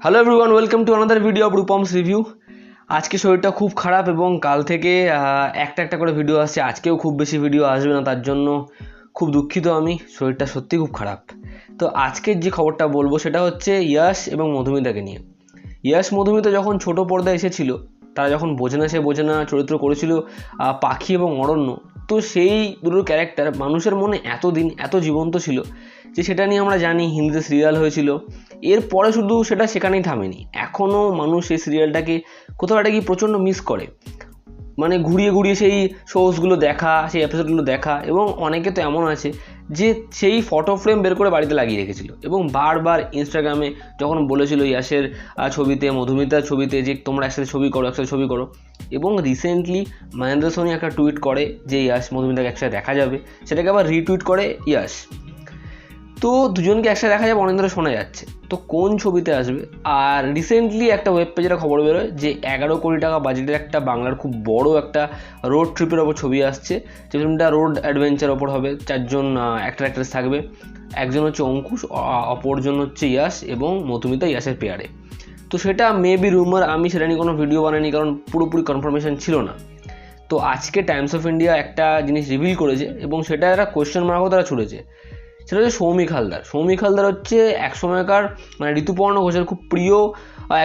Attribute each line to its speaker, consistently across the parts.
Speaker 1: Hello everyone, welcome to another video of Rupam's review. আজকে শরীরটা খুব খারাপ এবং কাল থেকে একটা করে ভিডিও আসছে। আজকেও খুব বেশি ভিডিও আসবে না, তার জন্য খুব দুঃখিত আমি। শরীরটা সত্যি খুব খারাপ। তো আজকের যে খবরটা বলবো সেটা হচ্ছে ইয়াশ এবং মধুমিতাকে নিয়ে। ইয়াশ মধুমিতা যখন ছোট পর্দায় এসেছিল, তারা যখন বোঝে না সে বোঝে না চরিত্র করেছিল পাখি এবং অরণ্য, তো সেই দুটোর ক্যারেক্টার মানুষের মনে এতদিন এত জীবন্ত ছিল যে সেটা নিয়ে আমরা জানি হিন্দিতে সিরিয়াল হয়েছিল। এরপরে শুধু সেটা সেখানেই থামেনি, এখনও মানুষ সেই সিরিয়ালটাকে কোথাও একটা কি প্রচণ্ড মিস করে। মানে ঘুরিয়ে ঘুরিয়ে সেই শোজগুলো দেখা, সেই এপিসোডগুলো দেখা, এবং অনেকে তো এমন আছে যে সেই ফটো ফ্রেম বের করে বাড়িতে লাগিয়ে রেখেছিল এবং বারবার ইনস্টাগ্রামে যখন বলেছিল ইয়াশের ছবিতে, মধুমিতার ছবিতে যে তোমরা একসাথে ছবি করো, একসাথে ছবি করো। এবং রিসেন্টলি মহেন্দ্র সোনি একটা টুইট করে যে ইয়াশ মধুমিতাকে একসাথে দেখা যাবে, সেটাকে আবার রিটুইট করে ইয়াশ। তো দুজনকে একসাথে দেখা যাবে অনেক ধরে শোনা যাচ্ছে, তো কোন ছবিতে আসবে? আর রিসেন্টলি একটা ওয়েব পেজের খবর বেরোয় যে 11 কোটি টাকা বাজেটের একটা বাংলার খুব বড় একটা রোড ট্রিপের ওপর ছবি আসছে। যে ফিল্মটা রোড অ্যাডভেঞ্চার ওপর হবে, 4 জন অ্যাক্ট্রেস থাকবে। একজন হচ্ছে অঙ্কুশ, অপরজন হচ্ছে ইয়াশ এবং মধুমিতা ইয়াশের পেয়ারে। তো সেটা মেবি রুমার, আমি সেটা নিয়ে কোনো ভিডিও বানাইনি কারণ পুরোপুরি কনফার্মেশন ছিল না। তো আজকে টাইমস অফ ইন্ডিয়া একটা জিনিস রিভিল করেছে এবং সেটা একটা কোয়েশ্চেন মার্কও তারা ছুড়েছে। সেটা হচ্ছে সৌমিক হালদার। সৌমিক হালদার হচ্ছে এক সময়কার মানে ঋতুপর্ণ ঘোষের খুব প্রিয়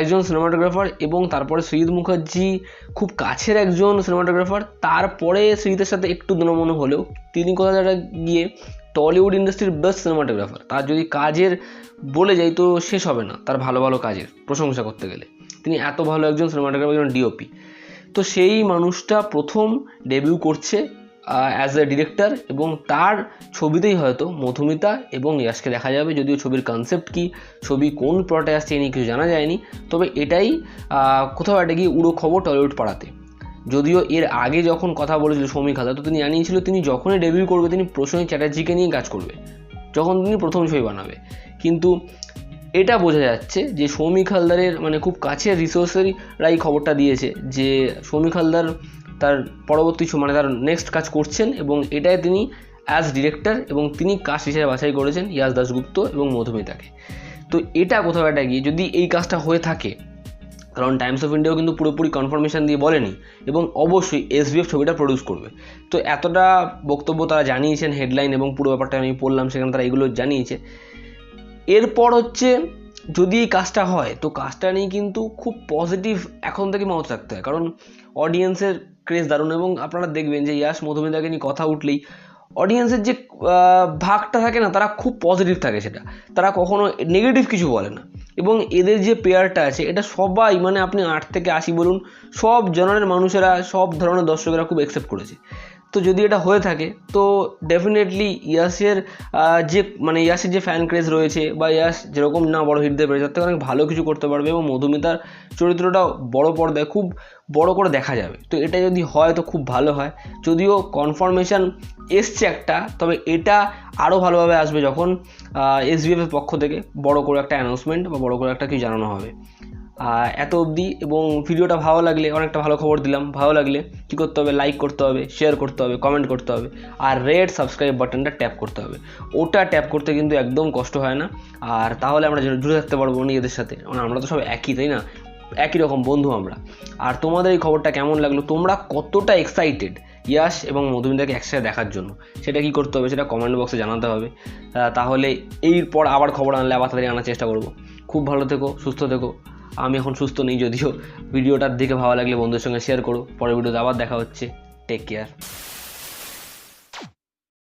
Speaker 1: একজন সিনেমাটোগ্রাফার, এবং তারপরে সৃজিত মুখার্জি খুব কাছের একজন সিনেমাটোগ্রাফার। তারপরে সৃজিতের সাথে একটু দূরমনো হলেও তিনি কোথাও গিয়ে টলিউড ইন্ডাস্ট্রির বেস্ট সিনেমাটোগ্রাফার। তার যদি কাজের বলে যাই তো শেষ হবে না, তার ভালো ভালো কাজের প্রশংসা করতে গেলে। তিনি এত ভালো একজন সিনেমাটোগ্রাফার, একজন ডিওপি। তো সেই মানুষটা প্রথম ডেবিউ করছে অ্যাজ এ ডিরেক্টর, এবং তার ছবিতেই হয়তো মধুমিতা এবং ইয়াশকে দেখা যাবে। যদিও ছবির কনসেপ্ট কী, ছবি কোন প্লটে আসছে এ নিয়ে কিছু জানা যায়নি, তবে এটাই কোথাও একটা গিয়ে উড়ো খবর টলিউড পাড়াতে। যদিও এর আগে যখন কথা বলেছিল সৌমিক হালদার, তো তিনি জানিয়েছিল তিনি যখনই ডেবিউ করবে তিনি প্রসেনজিৎ চ্যাটার্জিকে নিয়ে কাজ করবে, যখন তিনি প্রথম ছবি বানাবে। কিন্তু এটা বোঝা যাচ্ছে যে সৌমিক হালদারের মানে খুব কাছের রিসোর্সেরাই খবরটা দিয়েছে যে সৌমিক হালদার তার পরবর্তী মানে তার নেক্সট কাজ করছেন, এবং এটাই তিনি অ্যাজ ডিরেক্টর, এবং তিনি কাজ হিসেবে বাছাই করেছেন ইয়াশ দাশগুপ্ত এবং মধুমিতাকে। তো এটা কোথাও একটা গিয়ে যদি এই কাজটা হয়ে থাকে, কারণ টাইমস অফ ইন্ডিয়াও কিন্তু পুরোপুরি কনফার্মেশন দিয়ে বলেনি, এবং অবশ্যই এসবিএফ ছবিটা প্রডিউস করবে। তো এতটা বক্তব্য তারা জানিয়েছেন, হেডলাইন এবং পুরো ব্যাপারটা আমি পড়লাম, সেখানে তারা এগুলো জানিয়েছে। এরপর হচ্ছে যদি এই কাজটা হয় তো কাজটা নিয়ে কিন্তু খুব পজিটিভ এখন থেকে মাথায় রাখতে হয়, কারণ অডিয়েন্সের ক্রেজ দারুণ। এবং আপনারা দেখবেন যে ইয়াশ মধুমিতাকে নিয়ে কথা উঠলেই অডিয়েন্সের যে ভাগটা থাকে না, তারা খুব পজিটিভ থাকে, সেটা তারা কখনো নেগেটিভ কিছু বলে না। এবং এদের যে পেয়ারটা আছে এটা সবাই মানে আপনি 8 থেকে 80 বলুন, সব জনের মানুষেরা, সব ধরনের দর্শকেরা খুব অ্যাকসেপ্ট করেছে। তো যদি এটা হয়ে থাকে তো ডেফিনেটলি ইয়াশের ইয়াশের যে ফ্যান ক্রেজ রয়েছে, বা ইয়াশ যেরকম না বড় হিট দিয়ে পেরেছে তার থেকে অনেক ভালো কিছু করতে পারবে, এবং মধুমিতার চরিত্রটাও বড় পর্দায় খুব বড় করে দেখা যাবে। তো এটা যদি হয় তো খুব ভালো হয়। যদিও কনফার্মেশন এসছে একটা, তবে এটা আরও ভালোভাবে আসবে যখন এসবিএফের পক্ষ থেকে বড় করে একটা অ্যানাউন্সমেন্ট বা বড় করে একটা কিছু জানানো হবে। এত অবধি, এবং ভিডিওটা ভালো লাগলে, অনেকটা ভালো খবর দিলাম, ভালো লাগলে কী করতে হবে? লাইক করতে হবে, শেয়ার করতে হবে, কমেন্ট করতে হবে, আর রেড সাবস্ক্রাইব বাটনটা ট্যাপ করতে হবে। ওটা ট্যাপ করতে কিন্তু একদম কষ্ট হয় না, আর তাহলে আমরা জুড়ে থাকতে পারবো নিজেদের সাথে। আমরা তো সব একই, তাই না? একই রকম বন্ধু আমরা। আর তোমাদের এই খবরটা কেমন লাগলো, তোমরা কতটা এক্সাইটেড ইয়াশ এবং মধুমিতাকে একসাথে দেখার জন্য, সেটা কি করতে হবে সেটা কমেন্ট বক্সে জানাতে হবে। তাহলে এরপর আবার খবর আনলে আবার তাড়াতাড়ি আনার চেষ্টা করব। খুব ভালো থেকো, সুস্থ থেকো। আমি এখন সুস্থ নেই যদিও। ভিডিওটার দিকে ভালো লাগলে বন্ধুদের সঙ্গে শেয়ার করো। পরের ভিডিওতে আবার দেখা হচ্ছে। Take care.